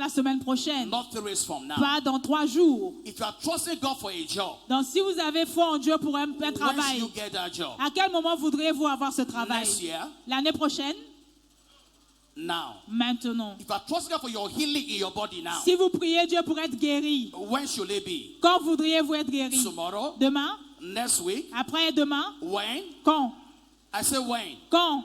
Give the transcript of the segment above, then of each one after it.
la semaine prochaine, not 3 weeks from now. pas dans 3 jours. If you are trusting God for a job, Donc si vous avez foi en Dieu pour un when travail, should you get that job? à quel moment voudriez-vous avoir ce travail? Next year? L'année prochaine? Now. Maintenant. If you are trusting God for your healing in your body now, Si vous priez Dieu pour être guéri, when should it be? quand voudriez-vous être guéri? Tomorrow? Demain? Next week? Après-demain? When? Quand? I say when? Quand?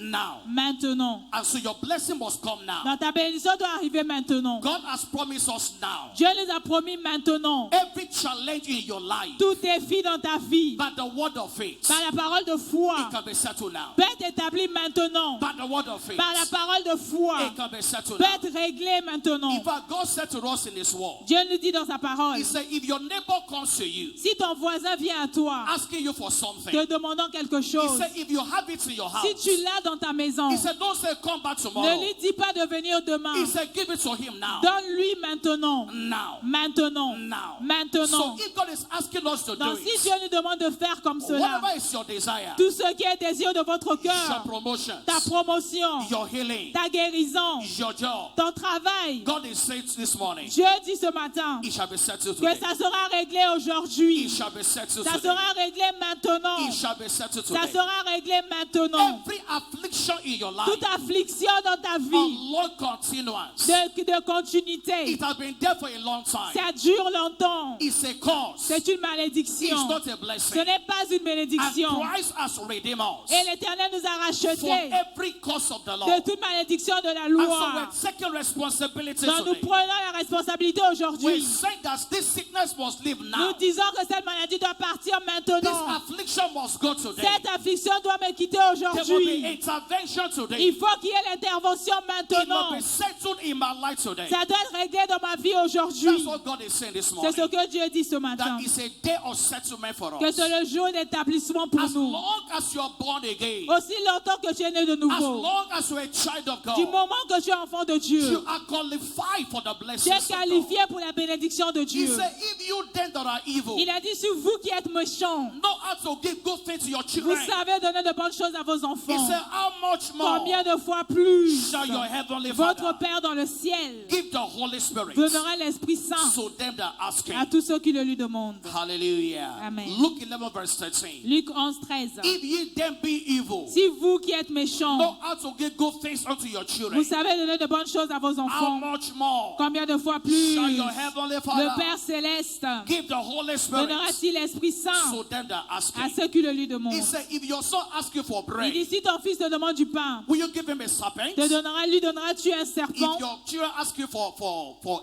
Now. Maintenant. And so your blessing must come now. Donc ta bénédiction doit arriver maintenant. God has promised us now. Dieu nous a promis maintenant. Every challenge in your life, Tout défi dans ta vie, by the word of faith, par la parole de foi, it can be settled now. peut être établi maintenant. By the word of faith, Par la parole de foi, it can be settled peut now. être réglé maintenant. In fact, God said to us in His word, Dieu nous dit dans sa parole, He said, if your neighbor comes to you, si ton voisin vient à toi, asking you for something, te demandant quelque He chose, said, if you have it in your si house, tu l'as dans ta maison, He said, don't say come back ne tomorrow. lui dis pas de venir demain. He said, give it to him now. Donne-lui maintenant. Now. Maintenant. Now. Maintenant. So if God is asking us to do Donc si it, Dieu nous demande de faire comme cela, whatever is your desire, tout ce qui est désir de votre your cœur, promotions, ta promotion, your healing, ta guérison, your job, ton travail, God is saying this morning, Dieu dit ce matin it shall be settled que today. ça sera réglé aujourd'hui. It shall be settled Ça today. sera réglé maintenant. It shall be settled Ça today. sera réglé maintenant. Every affliction in your life, Toute affliction dans ta vie, of long continuance, de continuité, it has been there for a long time. ça dure longtemps. It's a cause. C'est une It's malédiction. not a Ce blessing. n'est pas une And bénédiction. Christ has redeemed us Et l'Éternel nous a from rachetés every curse of the law. de toute malédiction de la And so loi. we're taking responsibility Donc nous today. prenons la responsabilité We're aujourd'hui. saying that this sickness must leave Nous now. disons que cette maladie doit partir This maintenant. affliction must go today. Cette affliction doit me quitter There will be aujourd'hui. intervention today. Il faut qu'il y ait l'intervention It maintenant. must be settled in my life today. Ça doit être réglé dans ma vie That's aujourd'hui. what God is saying this C'est morning. ce que Dieu dit ce That matin. is a day of settlement for Que us. c'est le jour d'établissement pour As nous. long as you are born again, Aussi longtemps que tu es né de as nouveau. long as you are a child of Du God, moment que tu es enfant de you Dieu. are qualified for the Tu blessings es of God. qualifié pour la bénédiction de He Dieu. said, if you then that are evil Il a dit, sur vous qui êtes méchants, know how to give good things to your vous children, savez donner de bonnes choses à vos he enfants. said, how much more Combien de fois plus shall your heavenly votre Father Père dans le ciel give the Holy Spirit donnera l'Esprit Saint to them that ask à him? tous ceux qui le lui demandent. Hallelujah. Amen. Luke 11 verse 13. Luc 11, 13. If ye then be evil, Si vous qui êtes know méchants, how to give good things unto your vous children, savez donner de bonnes choses à vos how enfants, much more combien de fois plus shall your heavenly le Father Père céleste give the Holy Spirit donnera-t-il l'Esprit Saint to them that ask à him? ceux qui le lui demandent? He said, if your son asks you for Il bread, dit, si ton fils te demande du pain, will you give him a serpent? lui donneras-tu un If serpent? your children ask you for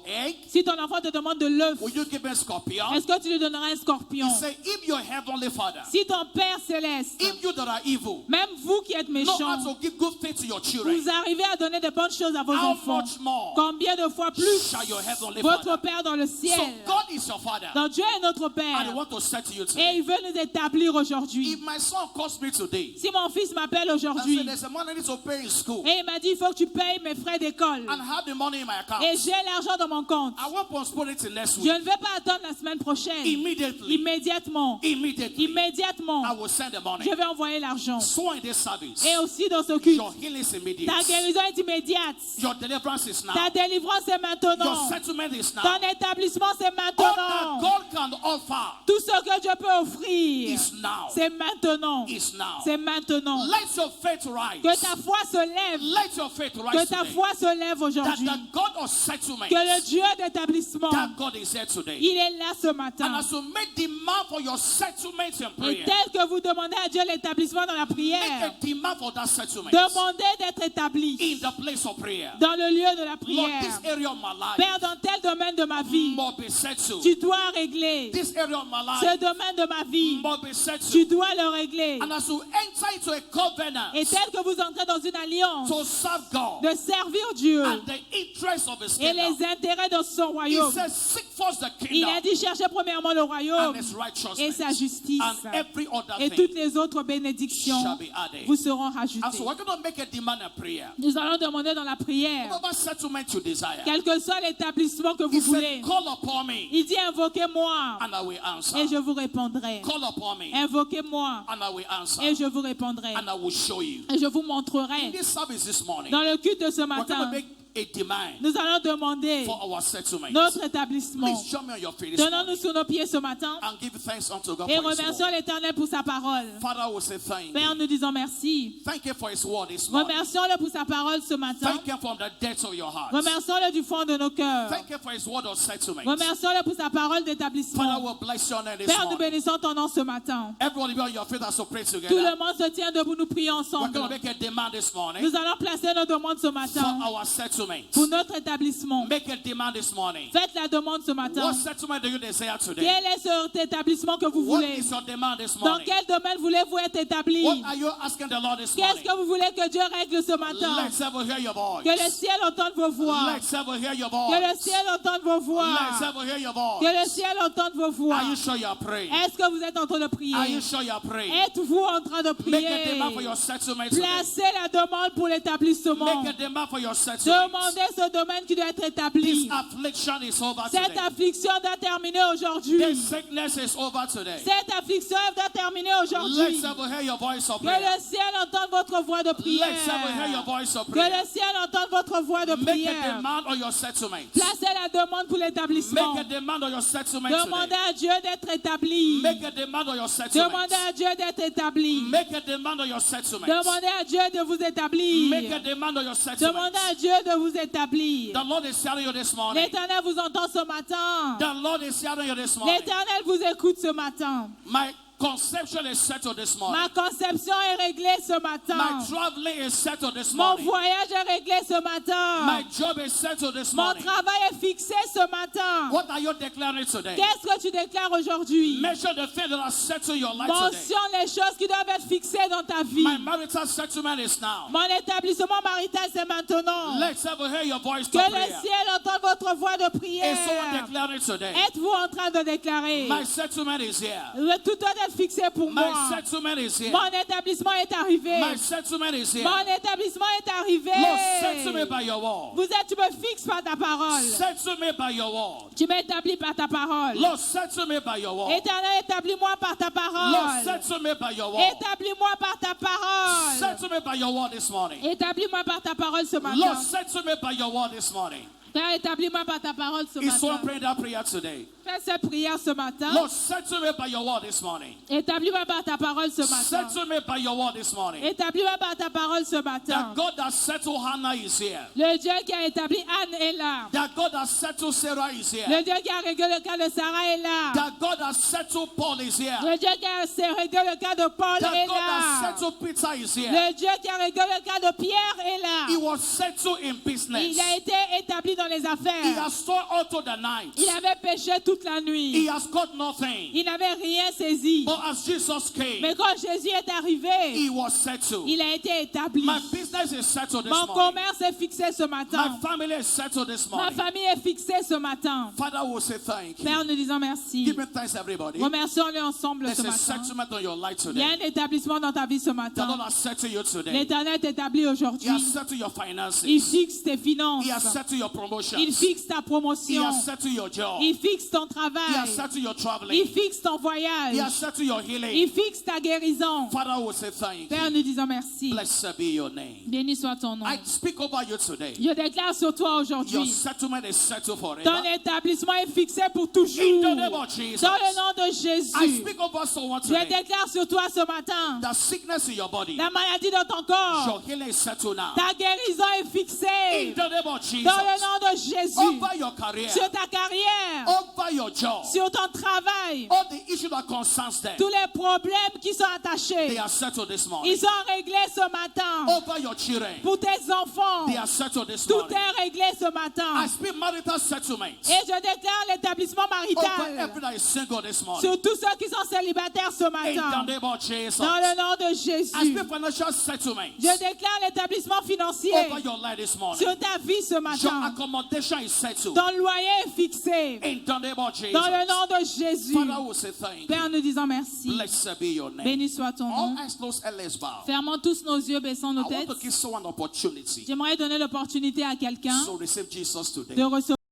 egg, Si ton enfant te demande de l'œuf, will you give him a scorpion? est-ce que tu lui donneras un scorpion? He said, if your heavenly Father, Si ton Père céleste, if you that are evil, même vous qui êtes know méchants, how to give good things to your children, vous arrivez à donner de bonnes choses à vos how enfants, much more combien de fois plus shall your heavenly votre Father? Père dans le So ciel? God is your Father, Donc Dieu est notre and He Père wants to say to you et today, il veut nous établir aujourd'hui. if my son calls me today, Si mon fils m'appelle and aujourd'hui said there's a money I need to pay in school, et il m'a dit il faut que tu payes mes frais d'école and have the money in my account, et j'ai l'argent dans mon compte, I won't postpone it till next je week. ne vais pas attendre la semaine prochaine. Immediately, Immédiatement, immediately, I will send the money. je vais envoyer l'argent. So in this service, Et aussi dans ce culte, your healing is immediate. ta guérison est immédiate. Your deliverance is now. Ta délivrance est maintenant. Your settlement is now. Ton établissement c'est All that maintenant. God can offer Tout ce que Dieu peut offrir, is now. c'est maintenant. Is now. C'est maintenant. Let your faith rise. Que ta foi se lève. Let your faith Que rise ta today. foi se lève That aujourd'hui. the God of settlement, Que le Dieu d'établissement, that God is here today. il est là ce And matin. as you make demand for your settlement in Et prayer, tel que vous demandez à Dieu l'établissement dans la make prière, a demand for that settlement demandez d'être établi in the place of prayer. dans le lieu de la Lord, prière. this area of my life Père, dans tel domaine de ma vie, must be settled. tu dois régler. This area of my Ce life domaine de ma vie, must be tu settled. dois le régler. And as you enter into a covenant Et tel que vous entrez dans une alliance to serve God de servir Dieu and the interest of His et kingdom, les intérêts de son He royaume, says, seek first the il a kingdom dit cherchez premièrement le and royaume His et righteousness, sa justice. and every other Et thing toutes les autres bénédictions shall be added. vous seront And so rajoutées. we're going to make a demand in prayer. Nous allons demander dans la prière, Whatever settlement you desire, quel que soit l'établissement que He vous voulez, said, call upon me il dit invoquez-moi and I will answer. et je vous répondrai. Call upon me Invoquez-moi and I will answer. et je vous répondrai. And I will show you. Et je vous In montrerai. this service this morning, Dans le culte de ce we're going to matin, make a demand Nous allons demander for our settlement. notre établissement. Please show me on your feet this Tenons-nous morning sur nos pieds ce matin and give thanks unto God et for His remercions word. l'Éternel pour sa parole. Father, we say thank Père, you. nous disons merci. Thank you for His word this morning. Remercions-le pour sa parole ce matin. Thank you from the depths of your heart. Remercions-le du fond de nos cœurs. Thank you for His word of settlement. Remercions-le pour sa parole Father, d'établissement. we bless your name this Père, nous morning. bénissons ton nom ce matin. Everybody be on your feet as we pray Tout together. le monde se tient debout, nous prions We're ensemble. going to make a demand this morning Nous allons placer nos demandes ce for matin our settlement. pour notre établissement. Make a demand this morning. Faites la demande ce matin. What settlement do you desire today? Quel est cet établissement que vous What voulez? is your demand this Dans morning? quel domaine voulez-vous être établi? What are you asking the Lord this Qu'est-ce morning? que vous voulez que Dieu règle ce matin? Let's ever hear your voice. Que le ciel entende vos voix. Let's ever hear your Que le voice. ciel entende vos voix. Let's ever hear your voice. Que le ciel entende vos voix. Are you sure you're praying? Est-ce que vous êtes en train de Are prier? you sure you're praying? Êtes-vous en train de Make a prier? demand for your settlement today. Placez la demande pour l'établissement. Make a demand for your settlement. Demandez ce domaine qui doit être établi. This affliction is over Cette today. affliction doit terminer aujourd'hui. This sickness is over today. Cette affliction doit terminer aujourd'hui. Let's ever hear your voice of Que prayer. le ciel entende votre voix de prière. Let's ever hear your voice of Que prayer. le ciel entende votre voix de Make a prière. demand on your settlement. Placez la demande pour l'établissement. Make a demand on your settlement Demandez today. à Dieu d'être établi. Make a demand on your settlement. Demandez à Dieu d'être établi. Make a demand on your settlement. Demandez à Dieu de vous établir. Make a demand on your settlement. Demandez à Dieu de vous établir. The Lord is telling you this morning. L'Éternel vous entend ce matin. The Lord is telling you this morning. L'Éternel vous écoute ce matin. My conception is settled this morning. Ma conception est réglée ce matin. My traveling is settled this Mon morning. voyage est réglé ce matin. My job is settled this Mon morning. travail est fixé ce matin. What are you declaring today? Qu'est-ce que tu déclares aujourd'hui? Measure the things that are settled in your life today. Mentionne les choses qui doivent être fixées dans ta vie. My marital settlement is now. Mon établissement marital, c'est maintenant. Let's ever hear your voice to Que le prayer. ciel entende votre voix de Is prière. someone declaring today? Êtes-vous en train de déclarer? My settlement is here. Tout doit être fixé pour moi. My settlement is here. Mon établissement est arrivé. My settlement is here. Mon établissement est arrivé. Lord, settle me by your word. Tu me fixes par ta parole. Settle me by your word. Tu m'établis par ta parole. Lord, settle me by your word. Éternel, établis-moi par ta Lord, parole. settle me by your word. Établis-moi par ta parole. Settle me by your word this morning. Établis-moi par ta parole ce Lord, matin. settle me by your word this morning. Père, établis-moi par ta parole ce Is someone matin. praying that prayer today? Fais cette prière ce matin. Lord, settle me by your word this morning. Établis-moi par ta parole ce matin. Settle me by your word this morning. Établis-moi par ta parole ce The matin. God that settled Hannah is here. Le Dieu qui a établi Anne est là. The God that settled Sarah is Le here. Dieu qui a réglé le cas de Sarah est là. The God that settled Paul is here. Le Dieu qui a réglé le cas de Paul The est God that là. settled Peter is here. Le Dieu qui a réglé le cas de Pierre est He là. was settled in business. Il a été établi dans les He affaires. has stored all through the night. Il avait péché toute la He nuit. has got nothing. Il n'avait rien saisi. But as Jesus came, Mais quand Jésus est arrivé, he was settled. il a été établi. My business is settled this Mon morning. commerce est fixé ce My matin. family is settled this Ma morning. famille est fixée ce matin. Father will say thank you. Père, nous disons merci. Give me thanks, everybody. Remercions-le ensemble There's ce a matin. settlement on your life Il y a today. un établissement dans ta vie ce The Lord matin. has settled you today. L'Éternel t'établit He aujourd'hui. has settled your Il finances. fixe tes finances. He has settled your Il promotions. fixe ta He promotion. has settled your job. Il fixe ton He travail. has settled your Il traveling. fixe ton He voyage. has settled your Il healing. fixe ta guérison. Father will say thank Père, you. nous disons merci. Blessed be your name. Béni soit ton nom. I speak over you today. Je déclare sur toi Your aujourd'hui. settlement is settled Ton forever. établissement est fixé pour In toujours. the name of Jesus. Dans le nom de I Jésus. speak over someone Je today. déclare sur toi ce matin. The sickness in your body. La maladie dans ton corps. Your healing is settled now. Ta guérison est In fixée. the name of Jesus. Dans le nom de Jésus. Over your career. Sur ta carrière. Over your job. Sur ton travail. All the issues that concerns them. Tous les problèmes qui sont They attachés. are settled this morning. Ils sont réglés ce matin. Over your children. Pour tes enfants. They are settled this Tout morning. est réglé ce I matin. speak marital settlement. Et je déclare l'établissement Over marital. every that is single this morning. Sur tous ceux qui sont célibataires ce In the matin. name of Jesus. Dans le nom de I Jésus. speak financial settlement. Je déclare l'établissement financier. Over your life this morning. Sur ta vie ce Your matin. accommodation is settled. Ton loyer est fixé. In the name of Jesus. Dans le nom de Jésus. Father will say thank you. Père, nous disons merci. Blessed be your name. Béni soit ton All nom. eyes closed and let's bow. Fermons tous nos yeux, baissons I nos want têtes. to give someone an opportunity J'aimerais donner l'opportunité à quelqu'un to receive Jesus today. de recevoir